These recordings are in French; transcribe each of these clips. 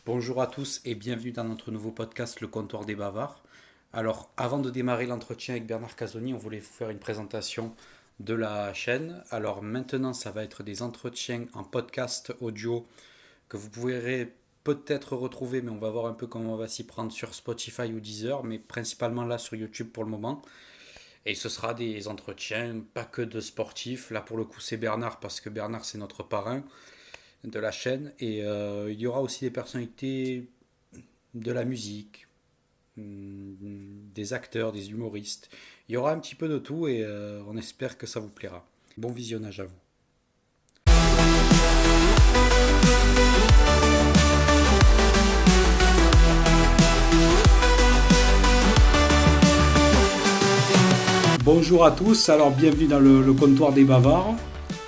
Bonjour à tous et bienvenue dans notre nouveau podcast Le Comptoir des Bavards. Alors, avant de démarrer l'entretien avec Bernard Casoni, on voulait vous faire une présentation de la chaîne. Alors maintenant, ça va être des entretiens en podcast audio que vous pourrez peut-être retrouver, mais on va voir un peu comment on va s'y prendre sur Spotify ou Deezer, mais principalement là sur YouTube pour le moment. Et ce sera des entretiens, pas que de sportifs. Là pour le coup, c'est Bernard parce que Bernard c'est notre parrain de la chaîne. Et il y aura aussi des personnalités de la musique, des acteurs, des humoristes. Il y aura un petit peu de tout et on espère que ça vous plaira. Bon visionnage à vous. Bonjour à tous, alors bienvenue dans le comptoir des bavards.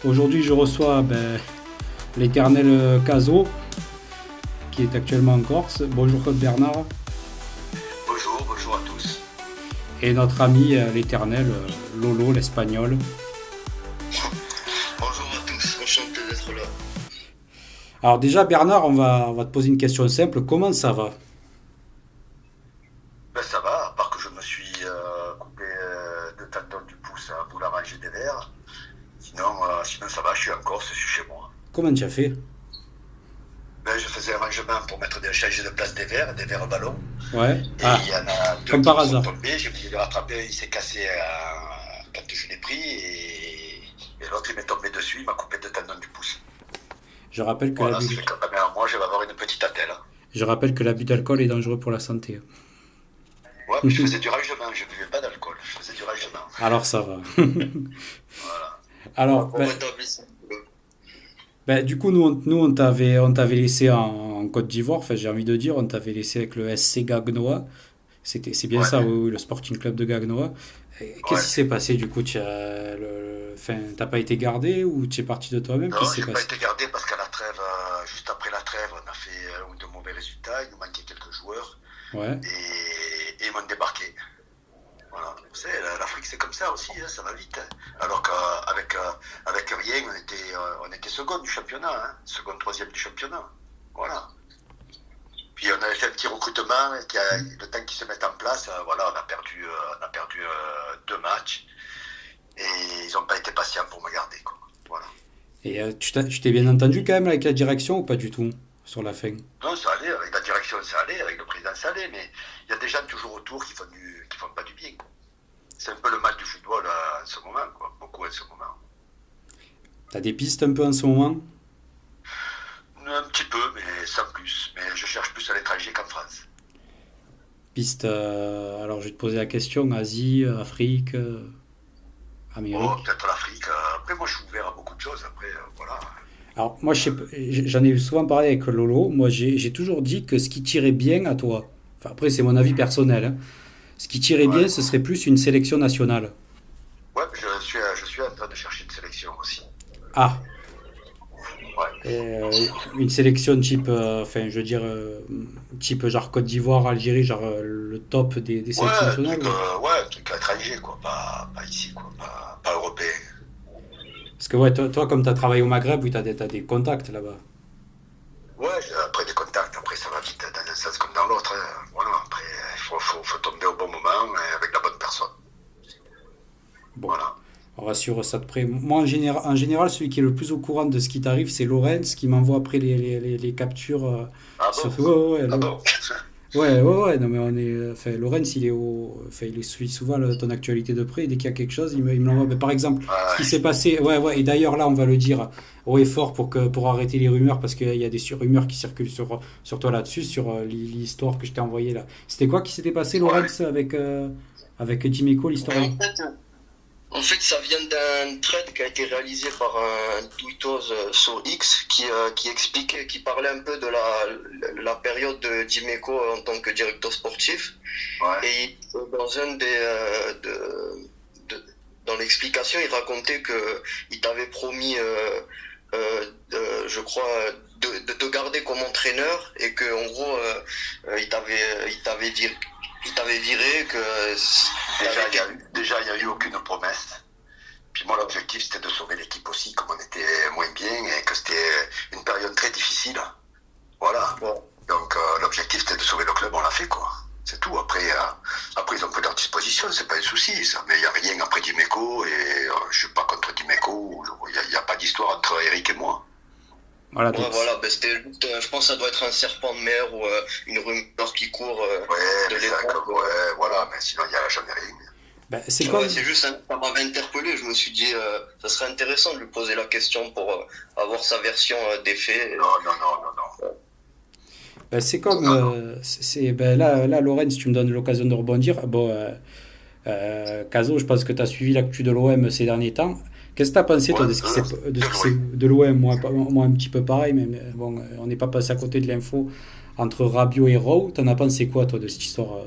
Aujourd'hui je reçois l'éternel Caso qui est actuellement en Corse. Bonjour Bernard. Bonjour à tous. Et notre ami l'éternel Lolo l'espagnol. Bonjour à tous, enchanté d'être là. Alors déjà Bernard, on va te poser une question simple, comment ça va? Ben ça va, à part que je me suis coupé de tendon du pouce à vouloir ranger des verres. Sinon ça va, je suis en Corse, je suis chez moi. Comment tu as fait? Ben, je faisais un rangement pour changer de place des verres ballons. Ouais. Et il y en a deux comme qui par sont hasard. tombés, j'ai voulu le rattraper, il s'est cassé quand je l'ai pris et l'autre il m'est tombé dessus, il m'a coupé de tendon du pouce. Je rappelle que Voilà, ça fait quand même un mois, je vais avoir une petite attelle. l'abus d'alcool est dangereux pour la santé. Ouais, mais je faisais du rangement, je ne buvais pas d'alcool, je faisais du rangement. Alors ça va. Voilà. Alors, du coup, nous on t'avait laissé en Côte d'Ivoire, enfin j'ai envie de dire, on t'avait laissé avec le SC Gagnoa. C'est bien Ouais. ça, oui, le Sporting Club de Gagnoa. Qu'est-ce qui s'est passé du coup? T'as pas été gardé ou tu es parti de toi-même? Non, Qu'est-ce qui j'ai s'est pas passé? été gardé parce qu'à la trêve, juste après la trêve, on a fait de mauvais résultats, il nous manquait quelques joueurs Ouais. et ils m'ont débarqué. Voilà. Vous savez, l'Afrique c'est comme ça aussi, hein, ça va vite. Hein. Alors qu'avec rien, on était second du championnat, hein, second, troisième du championnat. Voilà. Puis on avait fait un petit recrutement, le temps qu'ils se mettent en place, voilà, on a perdu 2 matchs et ils n'ont pas été patients pour me garder, quoi. Voilà. Et tu t'es bien entendu quand même avec la direction ou pas du tout sur la fin? Non, ça allait, avec la direction ça allait, avec le président ça allait, mais il y a des gens toujours autour qui font pas du bien, quoi. C'est un peu le mal du football en ce moment, quoi. Beaucoup en ce moment. T'as des pistes un peu en ce moment? Un petit peu, mais sans plus. Mais je cherche plus à l'étranger qu'en France. Pistes, alors je vais te poser la question, Asie, Afrique, Amérique. Oh, peut-être l'Afrique. Après, moi, je suis ouvert à beaucoup de choses. Après, voilà. Alors, moi, j'en ai souvent parlé avec Lolo. Moi, j'ai toujours dit que ce qui tirait bien à toi, enfin, après, c'est mon avis personnel, hein, ce qui tirait bien, Ouais. ce serait plus une sélection nationale. Ouais, je suis en train de chercher une sélection aussi. Ah, Ouais. une sélection type, enfin, je veux dire, type genre Côte d'Ivoire, Algérie, genre le top des Ouais, sélections nationales. un truc à l'étranger, quoi. Pas ici, quoi. Pas européen. Parce que, ouais, toi comme tu as travaillé au Maghreb, oui, t'as des contacts là-bas. Ouais, après des contacts, après ça va vite dans un sens comme dans l'autre. Hein. Voilà, après, il faut tomber au bon moment et avec la bonne personne. Bon, Voilà. on va suivre ça de près. Moi, en général, celui qui est le plus au courant de ce qui t'arrive, c'est Lorenz, qui m'envoie après les captures. Ah Sur... bon? Ouais, ouais, Ah bon? ouais, non, mais on est. Enfin, Lorenz, il suit souvent ton actualité de près, et dès qu'il y a quelque chose, il me l'envoie. Mais par exemple, ce qui s'est passé. Ouais, et d'ailleurs, là, on va le dire haut et fort pour arrêter les rumeurs, parce qu'il y a des rumeurs qui circulent sur toi là-dessus, sur l'histoire que je t'ai envoyée là. C'était quoi qui s'était passé, Lorenz, avec Dimeco, l'histoire? En fait, ça vient d'un thread qui a été réalisé par un tweetos sur X qui parlait un peu de la période de Dimeco en tant que directeur sportif. Ouais. Et dans l'explication, il racontait qu'il t'avait promis, je crois, de te garder comme entraîneur et qu'en gros, il t'avait viré, que Déjà, il n'y a eu aucune promesse. Puis moi, l'objectif, c'était de sauver l'équipe aussi, comme on était moins bien et que c'était une période très difficile. Voilà. Ouais. Donc, souci, ça. Mais il n'y a rien après Dimeco, et je suis pas contre Dimeco. Il n'y a pas d'histoire entre Eric et moi. Voilà, Ouais, donc, voilà, ben, je pense que ça doit être un serpent de mer ou une rumeur qui court Ouais, de mais l'époque. ouais, voilà, mais sinon il n'y a jamais rien. ben, c'est Ouais, comme... c'est juste, ça m'avait interpellé. Je me suis dit, ça serait intéressant de lui poser la question pour avoir sa version des faits. Non. Ben, c'est comme... ben, là, Laurent, si tu me donnes l'occasion de rebondir, bon, Caso, je pense que tu as suivi l'actu de l'OM ces derniers temps. Qu'est-ce que tu as pensé, toi, Ouais, de ce qui s'est de l'OM? Moi, un petit peu pareil, mais bon, on n'est pas passé à côté de l'info entre Rabiot et Rowe. T'en as pensé quoi, toi, de cette histoire?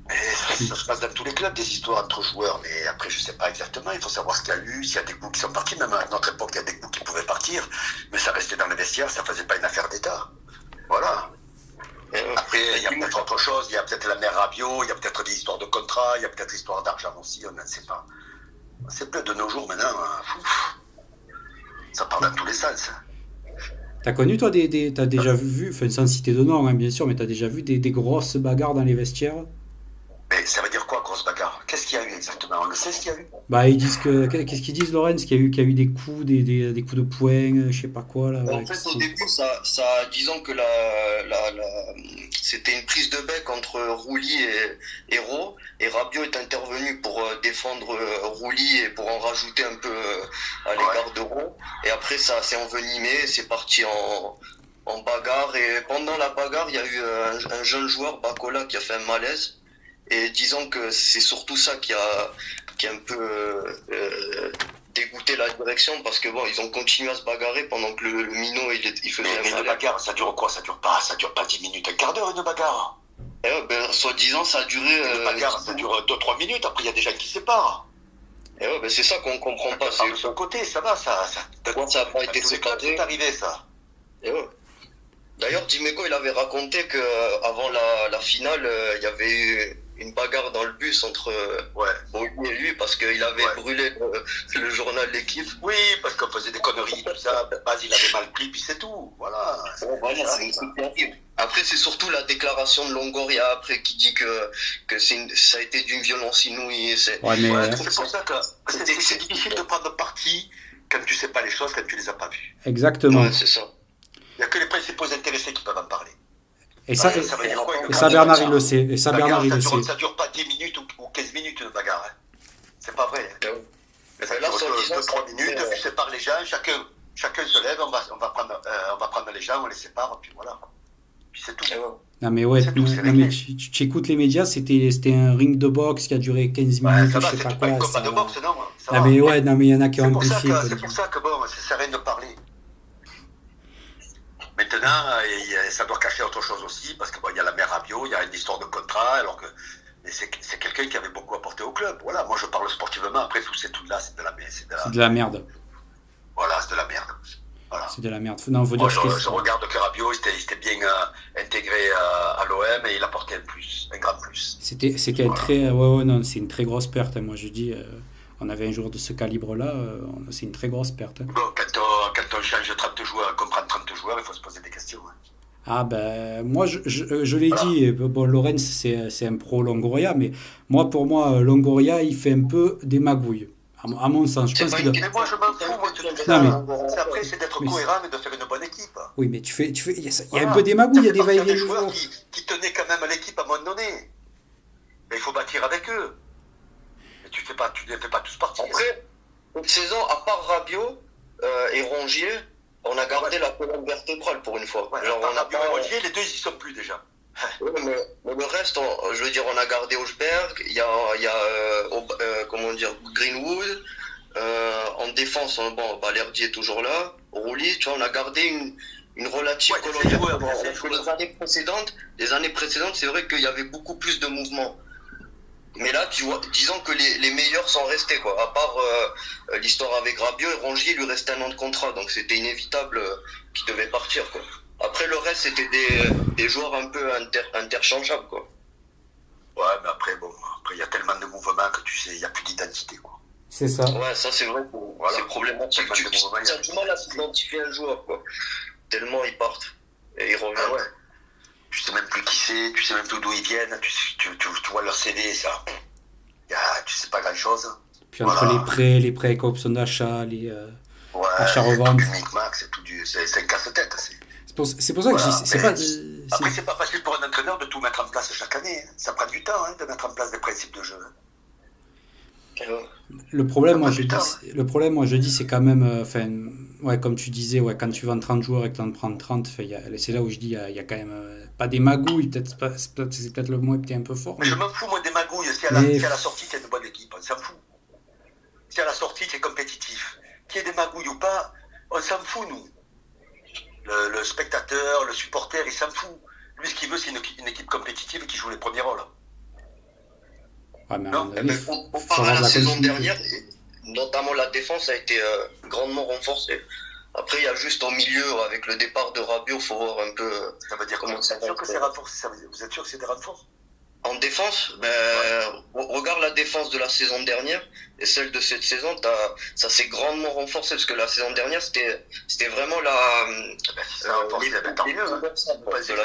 Mais ça se passe dans tous les clubs, des histoires entre joueurs, mais après je sais pas exactement, il faut savoir ce qu'il y a eu, s'il y a des bouts qui sont partis, même à notre époque il y a des bouts qui pouvaient partir, mais ça restait dans les vestiaires, ça faisait pas une affaire d'État. Voilà. Après, il y a peut-être autre chose, il y a peut-être la mère Rabiot, il y a peut-être des histoires de contrat, il y a peut-être histoire d'argent aussi, on ne sait pas. C'est plus de nos jours maintenant, ça part dans tous les sens. T'as connu, toi, t'as déjà vu, enfin, sans citer de nom, hein, bien sûr, mais t'as déjà vu des grosses bagarres dans les vestiaires? Mais ça veut dire quoi, grosse bagarre? Qu'est-ce qu'il y a eu exactement? On le sait ce qu'il y a eu? Bah, ils disent qu'est-ce qu'ils disent, Lorenz? Qu'il y a eu des coups, des coups de poing, je sais pas quoi, là. En fait, au début, disons que c'était une prise de bec entre Rouli et Hérault, et Rabiot est intervenu pour défendre Rouli et pour en rajouter un peu à l'égard d'Hérault. Et après, ça s'est envenimé, c'est parti en bagarre. Et pendant la bagarre, il y a eu un jeune joueur, Bacola, qui a fait un malaise. Et disons que c'est surtout ça qui a un peu dégoûté la direction, parce que bon, ils ont continué à se bagarrer pendant que le minot il faisait mais une bagarre, ça dure quoi? Ça dure pas 10 minutes, un quart d'heure, une bagarre. Soi-disant, ça a duré. Une bagarre, ça dure 2-3 minutes, après il y a des gens qui se séparent. Et c'est ça qu'on comprend pas. C'est de son côté, ça va, ça n'a pas été séparé. C'est arrivé, ça. Et d'ailleurs, Dimeco, il avait raconté que avant la finale, il y avait eu une bagarre dans le bus entre Rouli et lui, parce qu'il avait brûlé le journal de l'équipe. Oui, parce qu'on faisait des conneries, tout ça. Baz, il avait mal pris, puis c'est tout. Voilà. Après, c'est surtout la déclaration de Longoria après qui dit que ça a été d'une violence inouïe. C'est pour ça que c'est difficile de prendre parti quand tu sais pas les choses, quand tu les as pas vues. Exactement. Ouais, c'est ça. Il n'y a que les principaux intéressés qui peuvent en parler. Et ça, Bernard, il le sait. Et ça, Bernard, il le sait. Ça dure pas 10 minutes ou 15 minutes une bagarre. Hein. C'est pas vrai. Mais ça dure 2-3 minutes, tu sépares les gens, chacun se lève, on va prendre les gens, on les sépare, puis voilà. Puis c'est tout. Non mais ouais, mais tu écoutes les médias, c'était un ring de boxe qui a duré 15 minutes, je sais pas quoi. C'est pas un combat de boxe, non. Non mais il y en a qui ont amplifié. C'est pour ça que bon, ça sert à rien de parler. Maintenant, ça doit cacher autre chose aussi, parce qu'il y a la mère Rabiot, il y a une histoire de contrat, alors que c'est quelqu'un qui avait beaucoup apporté au club. Voilà, moi je parle sportivement, après tout c'est tout là, c'est de la merde. Voilà, c'est de la merde. Voilà. C'est de la merde. Non, faut moi, dire je regarde que Rabiot, il s'était bien intégré à l'OM et il apportait un grand plus. C'était très... Ouais, non, c'est une très grosse perte, moi je dis... On avait un joueur de ce calibre-là, c'est une très grosse perte. Bon, quand on change 30 joueurs, qu'on prend 30 joueurs, il faut se poser des questions. Hein. Ah ben, moi je l'ai dit, bon, Lorenz c'est un pro Longoria, mais pour moi, Longoria il fait un peu des magouilles, à mon sens. Je pense mais moi je m'en fous, moi tu le fais. Après c'est d'être cohérent et de faire une bonne équipe. Oui, mais il y a un peu des magouilles, il y a des va-et-vient. Il y a des joueurs qui tenaient quand même l'équipe à un moment donné. Mais il faut bâtir avec eux. Tu ne fais pas tous partir. Après, une saison, à part Rabiot et Rongier, on a gardé la colonne vertébrale pour une fois. Ouais, Rabiot et Rongier, les deux, ils n'y sont plus déjà. Mais le reste, je veux dire, on a gardé Hochberg, il y a Greenwood. En défense, Balerdi est toujours là. Rouli, tu vois, on a gardé une relative colonne vertébrale. Les années précédentes, c'est vrai qu'il y avait beaucoup plus de mouvements. Mais là, tu vois, disons que les meilleurs sont restés, quoi. À part l'histoire avec Rabiot et Rongier, il lui restait un an de contrat, donc c'était inévitable qu'il devait partir, quoi. Après, le reste, c'était des joueurs un peu interchangeables, quoi. Ouais, mais après, il y a tellement de mouvements que tu sais, il n'y a plus d'identité, quoi. C'est ça. Ouais, ça c'est vrai, c'est problématique. Tu as du mal à s'identifier un joueur, quoi. Tellement ils partent et ils reviennent. Ah ouais. Tu sais même plus qui c'est, tu sais même plus d'où ils viennent, tu vois leur CV, ça. Tu c'est pas grand-chose. Puis entre les prêts avec option d'achat, les achats-reventes. Du micmac, c'est un casse-tête. C'est pour ça que c'est pas. Après, c'est pas facile pour un entraîneur de tout mettre en place chaque année. Ça prend du temps de mettre en place des principes de jeu. Le problème, moi, je dis, c'est quand même. Comme tu disais, quand tu vends 30 joueurs et que tu en prends 30, c'est là où je dis, il y a quand même pas des magouilles, c'est peut-être le mot est peut-être un peu fort. Mais je m'en fous, moi, des magouilles. Si à la sortie, tu as une bonne équipe, on s'en fout. Si à la sortie, tu es compétitif. Qu'il y ait des magouilles ou pas, on s'en fout, nous. Le spectateur, le supporter, il s'en fout. Lui, ce qu'il veut, c'est une équipe compétitive qui joue les premiers rôles. Ouais, mais comparé à la saison dernière, notamment la défense a été grandement renforcée. Après, il y a juste au milieu, avec le départ de Rabiot, il faut voir un peu ça veut dire comment ça va. Vous êtes sûr que c'est des renforts? En défense, regarde la défense de la saison dernière et celle de cette saison, ça s'est grandement renforcé parce que la saison dernière, c'était vraiment la. Si ça renforcé, tant mieux. Si ça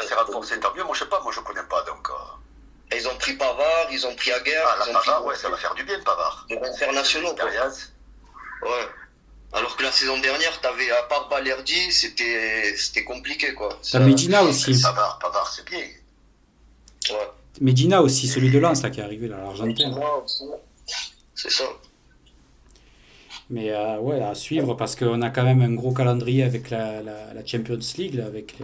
s'est renforcé, tant mieux. Moi, je sais pas, je connais pas donc. Ils ont pris Pavard, ils ont pris Aguerre. Pavard, ça va faire du bien, Pavard. Des internationaux. Ouais. Alors que la saison dernière, t'avais à part Balerdi, c'était compliqué quoi. T'as Medina aussi. Pavard, c'est bien. Ouais. Medina aussi, celui de Lens là, qui est arrivé là, à l'Argentin. C'est ça. Mais à suivre parce qu'on a quand même un gros calendrier avec la Champions League, là, avec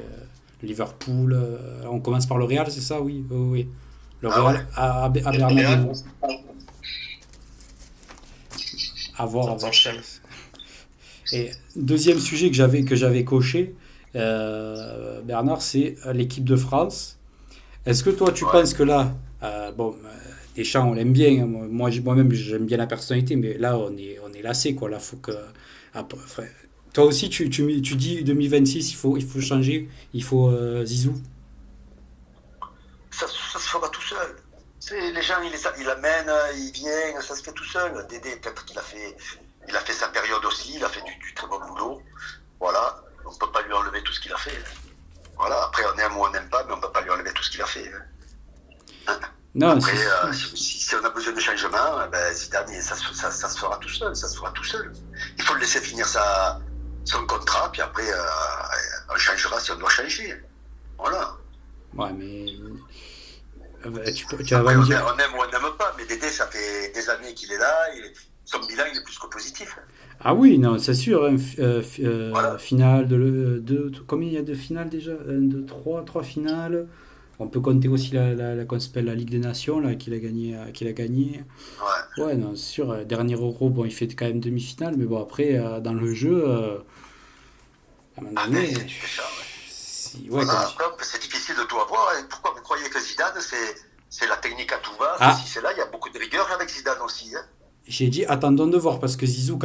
Liverpool. On commence par le Real, c'est ça? Oui. Le Real à Bernabéu. À voir. Et deuxième sujet que j'avais coché, Bernard, c'est l'équipe de France. Est-ce que toi, tu penses que là, Deschamps, on l'aime bien, moi-même, j'aime bien la personnalité, mais là, on est lassé, quoi. Là, faut que... Toi aussi, tu dis 2026, il faut changer, il faut Zizou. Ça se fera tout seul. Les gens, il amène, il vient, ça se fait tout seul. Dédé, peut-être qu'il a fait sa période aussi, il a fait du très bon boulot. Voilà, on ne peut pas lui enlever tout ce qu'il a fait. Voilà, après on aime ou on n'aime pas, mais on ne peut pas lui enlever tout ce qu'il a fait. Non, après, si on a besoin de changement, Zidane, ça se fera tout seul. Il faut le laisser finir son contrat, puis après on changera si on doit changer. Voilà. Ouais, mais... Tu après, on aime ou on n'aime pas, mais Dédé, ça fait des années qu'il est là, et son bilan, il est plus que positif. Ah oui, non, c'est sûr. Voilà. Finale combien il y a de finales déjà? 1, 2, 3 finales. On peut compter aussi qu'on s'appelle la Ligue des Nations, là, qu'il a gagné. Ouais, non, c'est sûr. Dernier Euro, bon, il fait quand même demi-finale, mais bon, après, dans le jeu, à un moment donné... c'est difficile de tout avoir. Pourquoi vous croyez que Zidane, c'est la technique à tout va? Si c'est là, il y a beaucoup de rigueur avec Zidane aussi. J'ai dit, attendons de voir, parce que Zizou,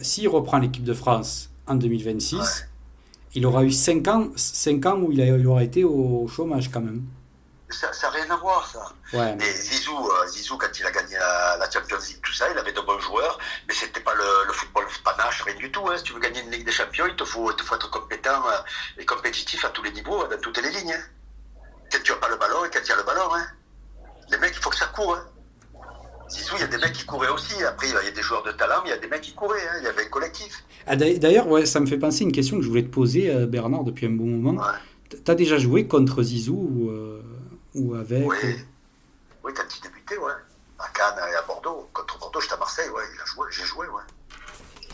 s'il reprend l'équipe de France en 2026, il aura eu 5 ans où il aura été au chômage quand même. Ça n'a rien à voir, ça. Ouais, mais Zizou, quand il a gagné la Champions League, tout ça, il avait de bons joueurs, mais c'était pas le football panache, rien du tout. Si tu veux gagner une Ligue des Champions, il te faut être compétent et compétitif à tous les niveaux, dans toutes les lignes. Quand tu n'as pas le ballon et quand il y a le ballon. Les mecs, il faut que ça court. Zizou, il y a des mecs qui couraient aussi. Après, il y a des joueurs de talent, mais il y a des mecs qui couraient. Il y avait un collectif. D'ailleurs, ça me fait penser à une question que je voulais te poser, Bernard, depuis un bon moment. Ouais. T'as déjà joué contre Zizou ou avec? Oui, quand il débutait, à Cannes et à Bordeaux. Contre Bordeaux, j'étais à Marseille, j'ai joué.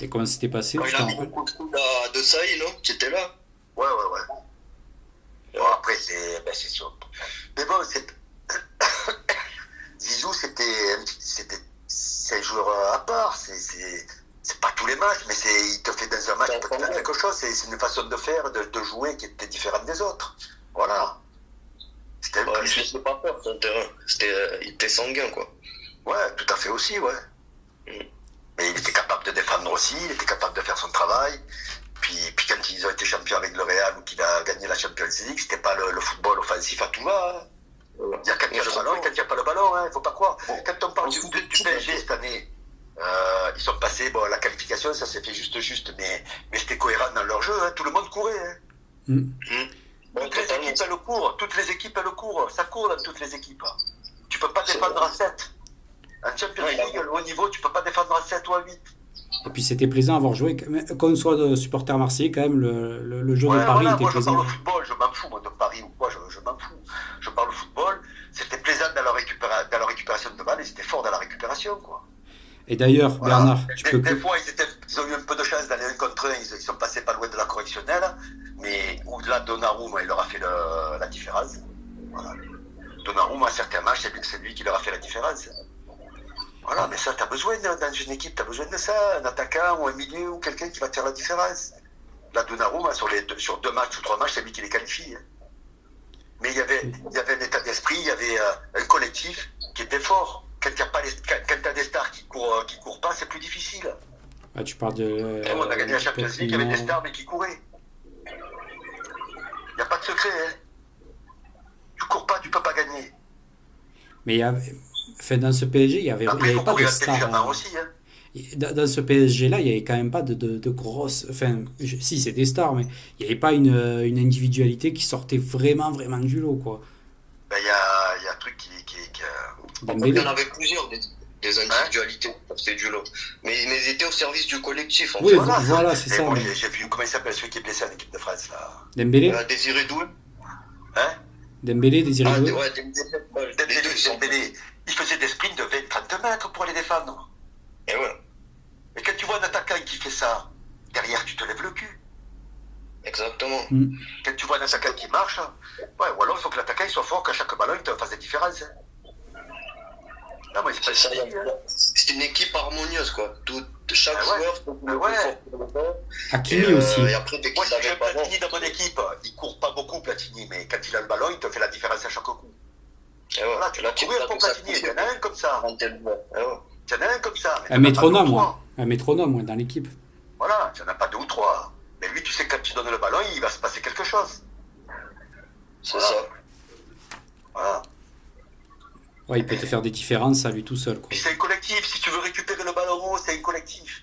Et comment c'était passé? Il a mis beaucoup de coups de Saïd, non? Qui était là? Ouais. Bon, après, c'est sûr. Mais bon, Zizou, c'est un joueur à part. C'est pas tous les matchs, mais il te fait dans un match, il peut te faire quelque chose. C'est une façon de faire, de jouer qui était différente des autres. Voilà. C'était je sais pas peur sur le terrain. Il était sanguin, quoi. Ouais, tout à fait aussi, Mais il était capable de défendre aussi, il était capable de faire son travail. Puis quand ils ont été champions avec le Real ou qu'il a gagné la Champions League, c'était pas le football offensif à tout va. Il y a quand il y a le ballon et quand il n'y a pas le ballon, il ne faut pas croire. Quand on parle du PSG cette année, ils sont passés, la qualification, ça s'est fait juste, mais c'était cohérent dans leur jeu, tout le monde courait. Toutes les équipes, elles courent, ça court dans toutes les équipes. Tu peux pas défendre à 7. En Champions League, le haut niveau, tu peux pas défendre à 7 ou à 8. Et puis c'était plaisant à avoir joué. Qu'on soit de supporter marseillais, quand même, le jeu de Ouais, Paris voilà, était moi je plaisant. parle au football, je m'en fous, moi de Paris ou quoi, je m'en fous. Je parle au football, c'était plaisant dans leur récupération de balle, ils étaient forts dans la récupération, quoi. Et d'ailleurs, Voilà. Bernard, tu peux Des fois, ils ont eu un peu de chance d'aller 1 contre 1, ils sont passés pas loin de la correctionnelle, mais au-delà de Donnarumma, il leur a fait la différence. Voilà. Donnarumma, à certains matchs, c'est lui qui leur a fait la différence. Voilà, mais ça, t'as besoin dans une équipe, t'as besoin de ça, un attaquant ou un milieu ou quelqu'un qui va te faire la différence. Là, Donnarumma, sur 2 matchs ou 3 matchs, c'est lui qui les qualifie. Mais il y avait un état d'esprit, il y avait un collectif qui était fort. Quand t'as des stars qui courent pas, c'est plus difficile. ah, tu parles de. On a gagné la Champions League, il y avait des stars mais qui couraient. Il n'y a pas de secret, hein. Tu cours pas, tu peux pas gagner. Mais il y avait. Enfin, dans ce PSG, il n'y avait, Après, il faut pas de courir stars. intelligemment aussi, hein. Dans ce PSG-là, il n'y avait quand même pas de grosses. Enfin, si, c'est des stars, mais il n'y avait pas une individualité qui sortait vraiment, vraiment du lot, quoi. Ben, il y a un truc qui Il Dembélé. y en avait plusieurs des individualités pour passer du lot. Mais ils étaient au service du collectif. En Oui, fait. voilà, c'est Et ça. bon, mais- j'ai vu, comment il s'appelle celui qui est blessé en équipe de France, là. Dembélé, Désiré Doué. Hein? Dembélé, Désiré Doué. Ouais, Dembélé, il faisait des sprints de 20-30 mètres pour aller défendre. Et ouais, Et quand tu vois un attaquant qui fait ça, derrière, tu te lèves le cul. exactement. Quand tu vois un attaquant qui marche, ouais, ou alors il faut que l'attaquant il soit fort, qu'à chaque ballon il te fasse des différences. Non, mais c'est pas C'est ça, difficile, hein. c'est une équipe harmonieuse, quoi. Chaque Ah ouais. joueur peut Ah ouais. fort pour le ballon. Hakimi aussi. Et après, dès Moi, qu'il si j'ai avait pas Platini dans mon équipe, il court pas beaucoup, Platini, mais quand il a le ballon, il te fait la différence à chaque coup. et ouais, Voilà, tu là, vas courir pour Platini, il y en a un comme ça. Et ouais. Il y en a un comme ça. mais Un t'en as pas métronome, deux ou moi. trois. Un métronome, moi, dans l'équipe. Voilà, tu n'en as pas 2 ou 3. Mais lui, tu sais que quand tu donnes le ballon, il va se passer quelque chose. C'est Voilà. ça. Voilà. Ouais, il peut te faire des différences à lui tout seul, quoi. Puis c'est un collectif, si tu veux récupérer le ballon haut, c'est un collectif.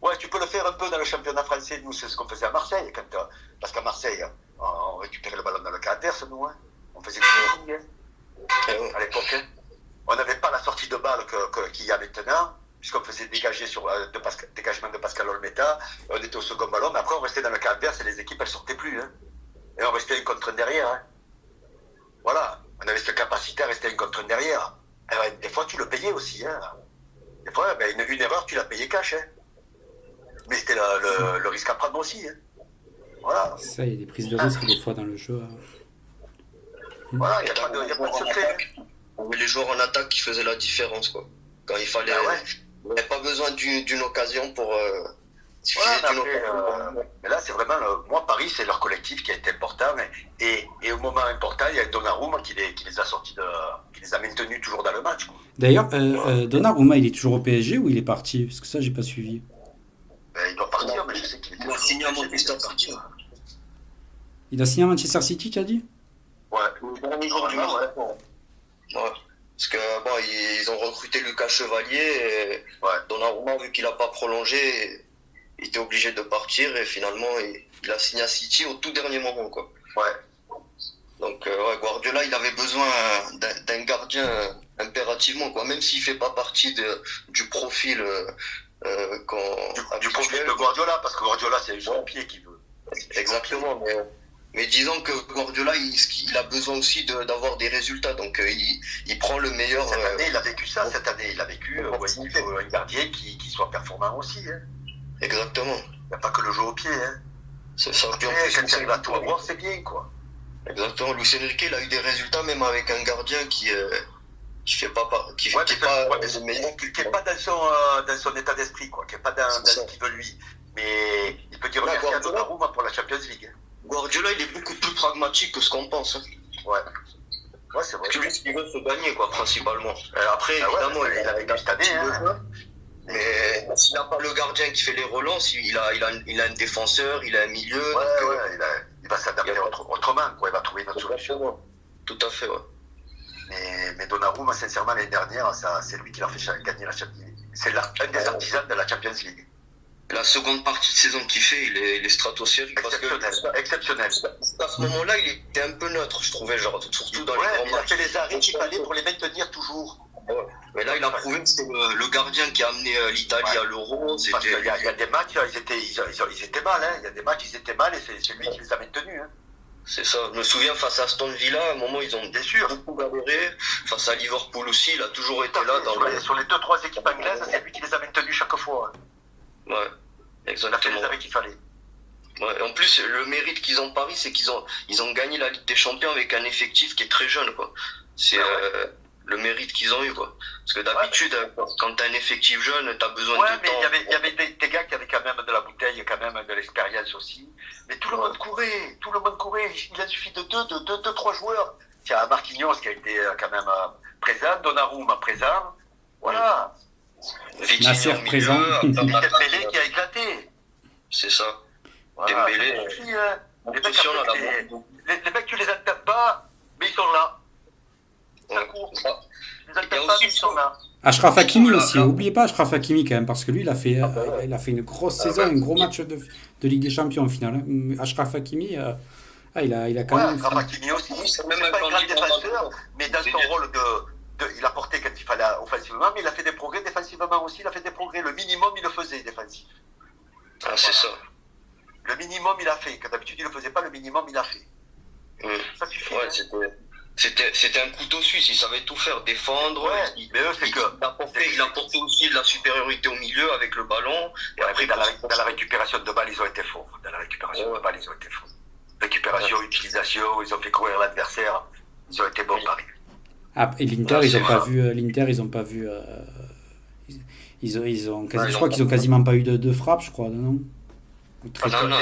Ouais, tu peux le faire un peu dans le championnat français, nous c'est ce qu'on faisait à Marseille, parce qu'à Marseille, on récupérait le ballon dans le quart adverse, nous, hein. On faisait du pressing, hein, Et ouais. à l'époque. Hein. On n'avait pas la sortie de balle qu'il y a maintenant, puisqu'on faisait dégager dégagement de Pascal Olmeta, on était au second ballon, mais après on restait dans le quart adverse et les équipes elles sortaient plus. Hein. Et on restait un contre un derrière. Hein. Voilà, on avait cette capacité à rester un contre un derrière. Et ouais, des fois tu le payais aussi. Hein. Des fois, ben, une erreur tu l'as payé cash. Hein. Mais c'était le risque à prendre aussi. Hein. Voilà, Ça, il y a des prises de risque des fois dans le jeu. voilà, il n'y a pas de secret. Hein. On avait les joueurs en attaque qui faisaient la différence, quoi. Quand il fallait. Ah ouais. Il n'y avait pas besoin d'une occasion pour. Il suffisait Ouais, d'une mais, occasion. mais là, c'est vraiment. Moi, Paris, c'est leur collectif qui a été important. Et au moment important, il y a Donnarumma qui les a sortis qui les a maintenus toujours dans le match. Quoi. D'ailleurs, Donnarumma, il est toujours au PSG ou il est parti? Parce que ça, j'ai pas suivi. Ben, il doit partir, mais je sais qu'il était. Il a signé à Manchester City. Il a signé à Manchester City, tu as dit? Ouais. Le dernier jour du Normalement, mercato. Ouais. Parce que bon, ils ont recruté Lucas Chevalier et Ouais. Donnarumma, vu qu'il n'a pas prolongé, il était obligé de partir et finalement il a signé à City au tout dernier moment, quoi. Ouais. Donc ouais, Guardiola, il avait besoin d'un gardien impérativement, quoi. Même s'il fait pas partie du profil Du profil de Guardiola, parce que Guardiola, c'est le jeu au pied qui veut. Exactement, mais disons que Guardiola, il a besoin aussi d'avoir des résultats, donc il prend le meilleur. Cette année, il a vécu ça. Cette année, il a vécu il faut un gardien qui soit performant aussi. Hein. Exactement, Il n'y a pas que le jeu au pied. Hein. c'est ça. Puis en Après, plus, quand tu arrives à tout avoir, c'est bien, quoi. exactement, Luis Enrique, il a eu des résultats même avec un gardien qui fait pas qui Ouais, est pas mais le meilleur. qui n'est pas dans son état d'esprit, quoi. Qui n'est pas dans ce qu'il veut lui. Mais il peut dire Ouais, merci à Guardiola. Donnarumma pour la Champions League. Hein. Guardiola, il est beaucoup plus pragmatique que ce qu'on pense. Hein. Ouais. Ouais, c'est vrai. Parce que lui, ce qu'il veut, c'est gagner, quoi, principalement. Après, Ah ouais, évidemment, il a vécu cette année. Hein. mais s'il n'a pas le gardien qui fait les relances, il a un défenseur, il a un milieu. Ouais, donc, ouais, il va s'adapter autrement, quoi. Il va trouver une autre solution. Tout à fait, ouais. Mais Donnarumma, sincèrement, l'année dernière, c'est lui qui l'a fait gagner la Champions League. C'est un des artisans de la Champions League. La seconde partie de saison qu'il fait, il est stratosphérique. Parce que Exceptionnel. à ce moment-là, il était un peu neutre, je trouvais, genre, surtout dans les Ouais, grands il a matchs. fait les arrêts qu'il fallait pour les maintenir toujours. Ouais. Mais là, il a prouvé que c'était le gardien qui a amené l'Italie à l'Euro. Parce qu'il y a des matchs, ils étaient mal. Hein. Il y a des matchs, ils étaient mal et c'est lui qui les a maintenus. Hein. C'est ça. Je me souviens, face à Aston Villa, à un moment, ils ont beaucoup galéré. Face à Liverpool aussi, il a toujours été là. Sur les 2-3 équipes anglaises, c'est lui qui les a maintenus chaque fois. Hein. Ouais, exactement. Il a fait les arrêts qu'il fallait. Ouais. En plus, le mérite qu'ils ont Paris, c'est qu'ils ont gagné la Ligue des Champions avec un effectif qui est très jeune, quoi. C'est le mérite qu'ils ont eu, quoi. Parce que d'habitude, quand t'as un effectif jeune, t'as besoin de temps. Mais il y avait des gars qui avaient quand même de la bouteille, quand même de l'expérience aussi. Mais tout le monde courait. Il a suffi de 2-3 joueurs. Tiens, Marquinhos qui a été quand même présent, Donnarumma présent. Voilà. Nasser présent. Dembélé qui a éclaté. C'est ça. Voilà, Dembélé. Les mecs, tu les entends pas, mais ils sont là. Ça court. Tu les entends pas, mais ils sont là. Achraf Hakimi aussi, n'oubliez pas Achraf Hakimi quand même, parce que lui il a fait une grosse saison, un gros match de Ligue des Champions au final. Achraf Hakimi, il a quand même. Achraf Hakimi aussi, c'est pas un grand défenseur, mais dans son rôle il a porté quand il fallait offensivement, mais il a fait des progrès défensivement aussi, il a fait des progrès. Le minimum, il le faisait défensif. C'est ça. Le minimum, il a fait. Quand d'habitude, il ne le faisait pas, le minimum, il a fait. Ça suffit. Ouais, c'était un couteau suisse, il savait tout faire, défendre. Ouais, mais eux, c'est que. Il apportait aussi de la supériorité au milieu avec le ballon. Et après, dans la récupération de balles, ils ont été forts. Récupération, utilisation, ils ont fait courir l'adversaire. Ils ont été bons paris. Ah, et l'Inter, ils n'ont pas vu. Je crois qu'ils ont quasiment pas eu de frappe, je crois, non? Les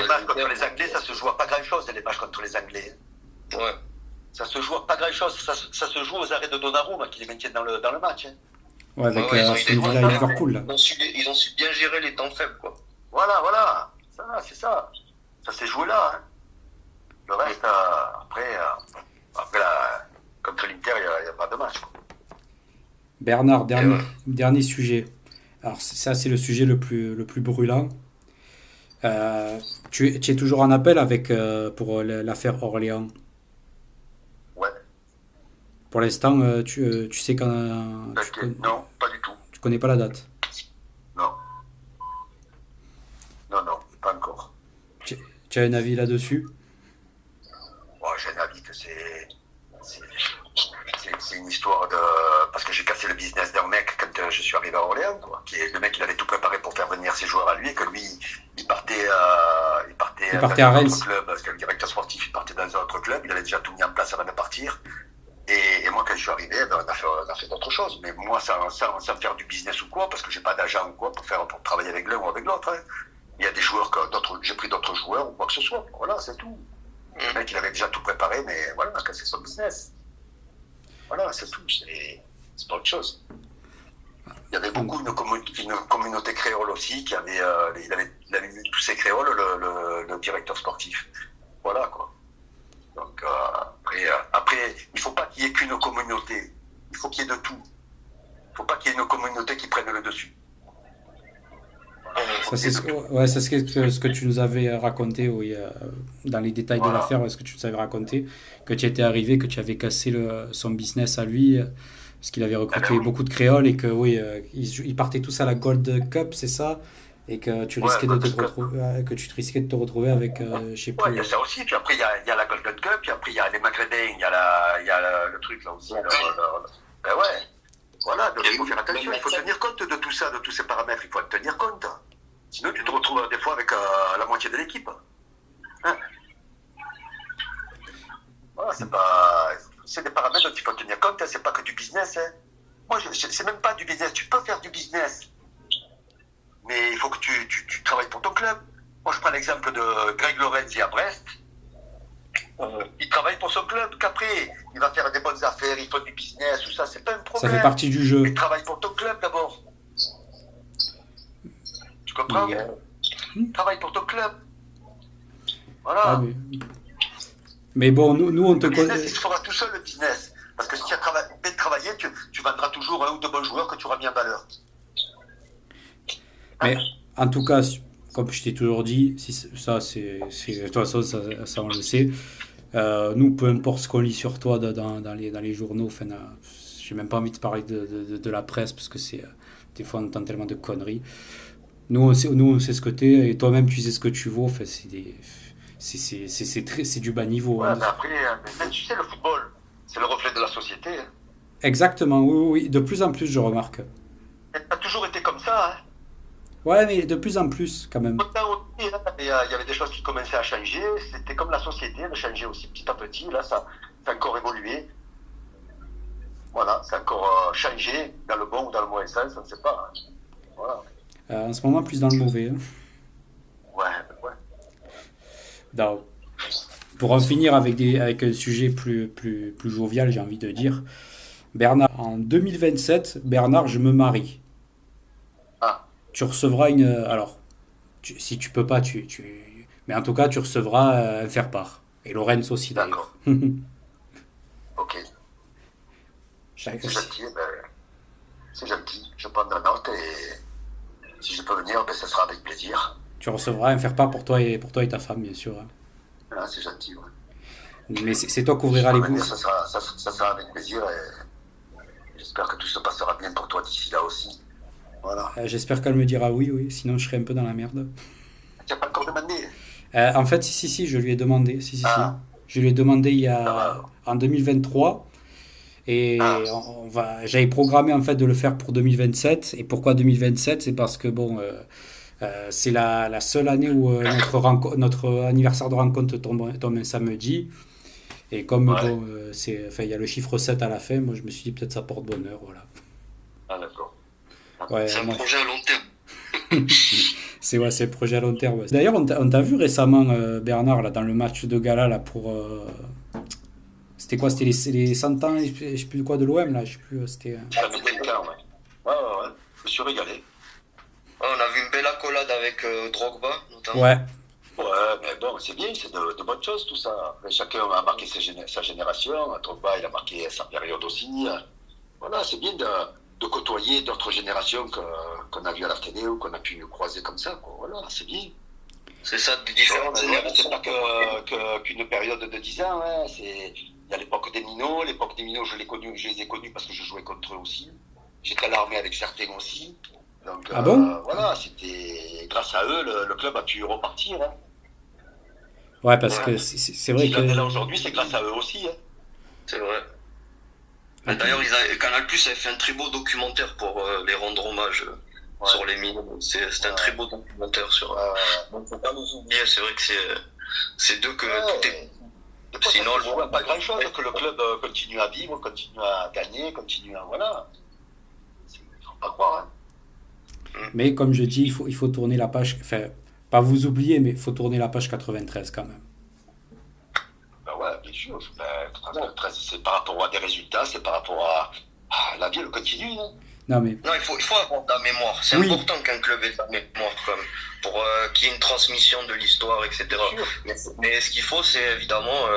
matchs contre les Anglais, ça se joue à pas grand-chose, les matchs contre les Anglais. Ouais. Ça se joue à pas grand-chose, ça se joue aux arrêts de Donnarumma qui les maintiennent dans le match. Hein. Ouais, avec Aston Villa et Liverpool. Là. Ils ont su bien gérer les temps faibles, quoi. Voilà. C'est ça. Ça s'est joué là. Hein. Le reste, après contre l'Inter, il n'y a pas de match. Quoi. Bernard, dernier sujet. Alors ça, c'est le sujet le plus brûlant. Tu es toujours en appel pour l'affaire Orléans. Ouais. Pour l'instant, tu sais quand... Non, pas du tout. Tu connais pas la date? Non, pas encore. Tu as un avis là-dessus? J'ai un avis que c'est une histoire de... Parce que j'ai cassé le business d'un mec quand je suis arrivé à Orléans, quoi. Le mec, il avait tout préparé pour faire venir ses joueurs à lui et que lui, il partait à dans un Reims. autre club, parce que le directeur sportif, il partait dans un autre club, il avait déjà tout mis en place avant de partir. Et moi, quand je suis arrivé, on a fait d'autres choses. Mais moi, sans faire du business ou quoi, parce que j'ai pas d'agent ou quoi pour travailler avec l'un ou avec l'autre. Hein. Il y a des joueurs j'ai pris d'autres joueurs ou quoi que ce soit. Voilà, c'est tout. Le mec, il avait déjà tout préparé, mais voilà, c'est son business. Voilà, c'est tout. C'est pas autre chose. Il y avait beaucoup une communauté créole aussi qui avait, il avait mis tous ces créoles, le directeur sportif. Voilà, quoi. Donc, après, il faut pas qu'il y ait qu'une communauté. Il faut qu'il y ait de tout. Il faut pas qu'il y ait une communauté qui prenne le dessus. Ça, c'est ce que tu nous avais raconté dans les détails de l'affaire, ce que tu nous avais raconté, que tu étais arrivé, que tu avais cassé son business à lui, parce qu'il avait recruté beaucoup de créoles et que ils partaient tous à la Gold Cup, c'est ça, et que tu risquais de te retrouver avec, je sais plus. Ouais, il y a ça aussi, puis après il y a la Golden Cup, puis après il y a les Maghrébins, il y a le truc là aussi. Ben ouais. Voilà, donc il faut faire attention, il faut tenir compte de tout ça, de tous ces paramètres, il faut en tenir compte. Sinon, tu te retrouves des fois avec la moitié de l'équipe. Hein? Voilà, c'est des paramètres dont il faut tenir compte, hein, c'est pas que du business. Hein. Moi, c'est même pas du business, tu peux faire du business, mais il faut que tu travailles pour ton club. Moi, je prends l'exemple de Greg Lorenzi à Brest. Il travaille pour son club, qu'après, il va faire des bonnes affaires, il fait du business, tout ça, c'est pas un problème. Ça fait partie du jeu. Mais travaille pour ton club d'abord. Tu comprends? Travaille pour ton club. Voilà. Ah, mais bon, nous on te connaît. Il se fera tout seul le business. Parce que si tu as travaillé, tu vendras toujours un ou deux bons joueurs que tu auras mis en valeur. Mais en tout cas, comme je t'ai toujours dit, de toute façon, ça on le sait. Nous, peu importe ce qu'on lit sur toi dans les journaux, enfin, j'ai même pas envie de parler de la presse parce que des fois on entend tellement de conneries. Nous on sait ce que t'es et toi-même tu sais ce que tu vaux. Enfin, c'est du bas niveau. Ouais, Hein. mais après, tu sais, le football, c'est le reflet de la société. Hein. Exactement, oui. De plus en plus, je remarque. Ça a toujours été comme ça. Hein. Ouais, mais de plus en plus, quand même. Autant aussi, hein, il y avait des choses qui commençaient à changer. C'était comme la société, elle changeait aussi petit à petit. Là, ça a encore évolué. Voilà, ça a encore changé dans le bon ou dans le mauvais sens, on ne sait pas. Hein. Voilà. En ce moment, plus dans le mauvais. Hein. Ouais. Donc, pour en finir avec un sujet plus jovial, j'ai envie de dire, Bernard, en 2027, Bernard, je me marie. Ah. Tu recevras une... Alors, si tu peux pas, mais en tout cas, tu recevras un faire-part. Et Lorenz aussi, d'ailleurs. Ok. C'est gentil, c'est gentil. Je prends la note et si je peux venir, ce sera avec plaisir. Tu recevras un faire-part pour toi et ta femme, bien sûr. Hein. Ah, c'est gentil, ouais. Mais c'est toi qui ouvriras les bouches. Ça sera avec plaisir et j'espère que tout se passera bien pour toi d'ici là aussi. Voilà. J'espère qu'elle me dira oui, sinon je serai un peu dans la merde. Tu n'as pas encore demandé? En fait, si, je lui ai demandé. Si. Je lui ai demandé en 2023. Et j'avais programmé en fait de le faire pour 2027. Et pourquoi 2027? C'est parce que c'est la seule année où notre anniversaire de rencontre tombe un samedi. Et comme il y a le chiffre 7 à la fin, moi je me suis dit peut-être ça porte bonheur. Voilà. Ah, d'accord. Ouais, c'est un projet à long terme. c'est un projet à long terme. Ouais. D'ailleurs, on t'a vu récemment, Bernard, là, dans le match de gala là, pour. C'était quoi? C'était les 100 ans, je sais plus quoi de l'OM là, je sais plus. C'était. Ça fait des temps, ouais. Je me suis régalé. Ouais, on a vu une belle accolade avec Drogba, notamment. Ouais. Ouais, mais bon, c'est bien, c'est de bonnes choses tout ça. Mais chacun a marqué sa génération. Drogba, il a marqué sa période aussi. Voilà, c'est bien de côtoyer d'autres générations qu'on a vues à la télé ou qu'on a pu croiser comme ça. Quoi. Voilà, c'est bien. C'est ça, de différentes C'est pas qu'une période de 10 ans. Hein. Il y a l'époque des Minots. L'époque des Minots, je les ai connus parce que je jouais contre eux aussi. J'étais à l'armée avec certains aussi. Donc, voilà, c'était grâce à eux, le club a pu repartir. Hein. Ouais, parce que c'est vrai que. Là aujourd'hui, c'est grâce à eux aussi. Hein. C'est vrai. D'ailleurs, Canal Plus avait fait un très beau documentaire pour les rendre hommage sur les mines. C'est un très beau documentaire sur. Donc, faut pas nous oublier. C'est vrai que c'est d'eux que tout est. Sinon, je vois pas grand-chose que le club continue à vivre, continue à gagner, continue à voilà. Faut pas croire. Hein. Mais comme je dis, il faut tourner la page. Enfin, pas vous oublier, mais il faut tourner la page 93 quand même. Ben ouais, bien sûr. 93, c'est par rapport à des résultats, c'est par rapport à la vie, elle continue. Hein. Non, il faut avoir de la mémoire. C'est important qu'un club ait de la mémoire, pour qu'il y ait une transmission de l'histoire, etc. Mais ce qu'il faut, c'est évidemment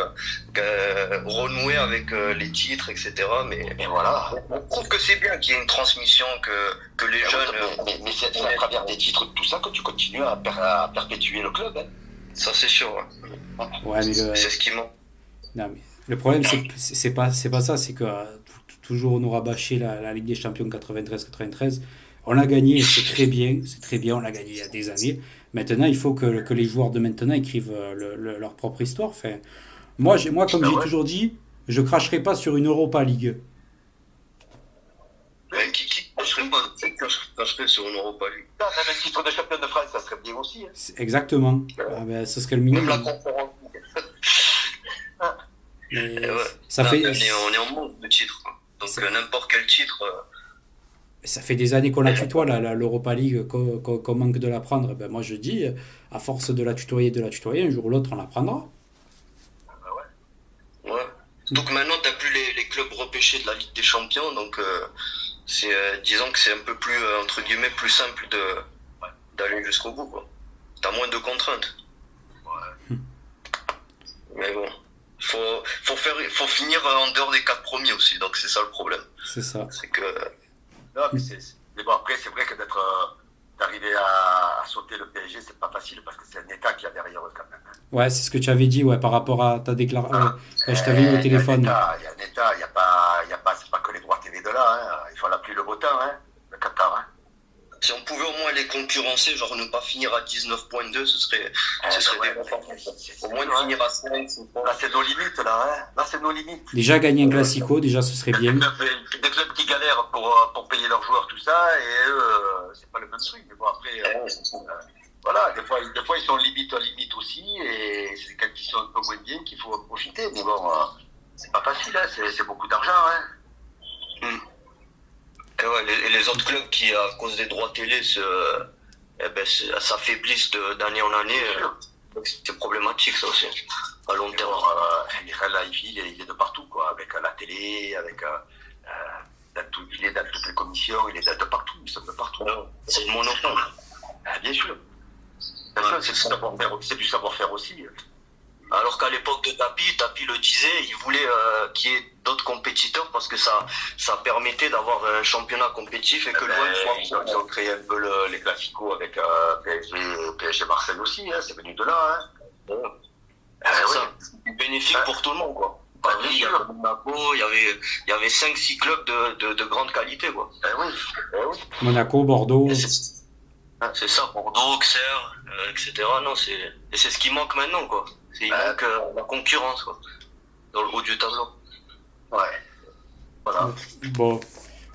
renouer avec les titres, etc. Mais voilà. On trouve que c'est bien qu'il y ait une transmission, que les jeunes. Mais c'est à travers des titres, tout ça, que tu continues à perpétuer le club. Hein. Ça, c'est sûr. Ouais, mais c'est ce qui manque. Non, mais le problème, c'est pas ça, c'est que toujours on aura bâché la Ligue des Champions 93-93. On l'a gagné, c'est très bien, on l'a gagné il y a des années. Maintenant, il faut que les joueurs de maintenant écrivent leur propre histoire. Enfin, moi, comme j'ai toujours dit, je cracherai pas sur une Europa League. Qui cracherait sur une Europa League? Même un titre de champion de France, ça serait bien aussi. Hein. Exactement. Ce serait le minimum. Même la conférence. Mais on est en manque de titres. Donc n'importe quel titre. Ça fait des années qu'on la tutoie, l'Europa League, qu'on manque de la prendre. Ben moi je dis, à force de la tutoyer, un jour ou l'autre on la prendra. Ouais. Donc maintenant t'as plus les clubs repêchés de la Ligue des Champions, donc disons que c'est un peu plus, entre guillemets, plus simple d'aller jusqu'au bout, quoi. T'as moins de contraintes. Ouais. Mais bon. Faut finir en dehors des 4 premiers aussi, donc c'est ça le problème. C'est ça. C'est que. Non, mais bon, après, c'est vrai que d'arriver à sauter le PSG, c'est pas facile parce que c'est un État qui a derrière eux quand même. Ouais, c'est ce que tu avais dit, par rapport à ta déclaration. Quand je t'avais eu au téléphone. Il y a un État, c'est pas que les droits TV de Si on pouvait au moins les concurrencer, genre ne pas finir à 19,2, ce serait déjà pas mal. Au moins de finir à 5. Là, c'est nos limites, là. Hein. Là, c'est nos limites. Déjà gagner un Classico, déjà ce serait bien. Des clubs qui galèrent pour payer leurs joueurs, tout ça, et eux, c'est pas le même truc. Mais bon, après, voilà, des fois, ils sont limite à limite aussi, et c'est quand ils sont un peu moins bien qu'il faut en profiter. Mais bon, c'est pas facile, hein. C'est beaucoup d'argent. Hein. Et ouais, les autres clubs qui, à cause des droits télé, s'affaiblissent d'année en année, c'est problématique ça aussi, à long terme. Là, il est de partout, quoi, avec la télé, avec il est dans toutes les commissions, il est de partout, il de partout. C'est le monopole. Bien sûr. C'est du savoir-faire aussi. Alors qu'à l'époque de Tapi le disait, il voulait qu'il y ait d'autres compétiteurs parce que ça permettait d'avoir un championnat compétitif et que l'OM ils ont créé un peu les classicos avec PSG Marseille aussi, hein, c'est venu de là. Hein. C'est ça, bénéfique pour tout le monde, quoi. Paris, il y avait Monaco, il y avait 5-6 clubs de grande qualité, quoi. Oui. Monaco, Bordeaux. C'est ça, Bordeaux, Auxerre, etc. Non, c'est ce qui manque maintenant, quoi. Il manque la concurrence, quoi, dans le haut du tableau. Ouais. Voilà. Bon,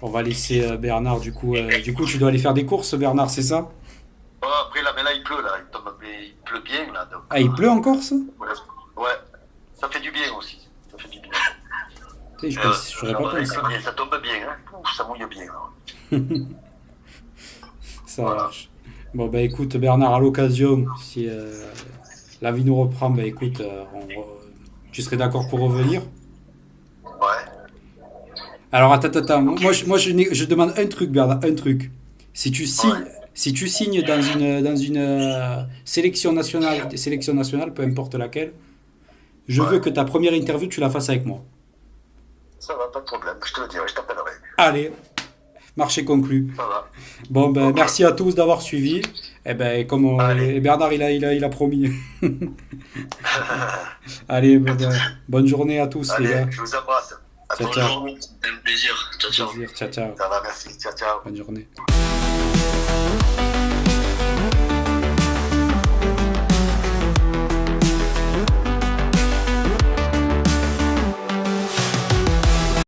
on va laisser Bernard, du coup, tu dois aller faire des courses, Bernard, c'est ça? Après, là, mais là, il pleut, là. Il pleut bien, là. Donc, il pleut en Corse? Ouais. Ça fait du bien aussi. Ça fait du bien. J'aurais pas pensé. Ça tombe bien, hein. Ça mouille bien, là. Ça marche. Bon, bah écoute, Bernard, à l'occasion, si la vie nous reprend, bah écoute, tu serais d'accord pour revenir? Ouais. Alors, attends. Moi, je demande un truc, Bernard, un truc. Si tu signes dans une sélection nationale, peu importe laquelle, je veux que ta première interview, tu la fasses avec moi. Ça va, pas de problème. Je te le dirai, je t'appellerai. Allez, marché conclu. Ça va. Bon, ben, merci à tous d'avoir suivi. Et ben, comme Bernard, il a promis. Allez, bonne journée à tous, les gars. Je vous embrasse. Ciao. Bonne journée, c'est un plaisir. Ciao. Ciao. Ça va, merci. Ciao. Bonne journée.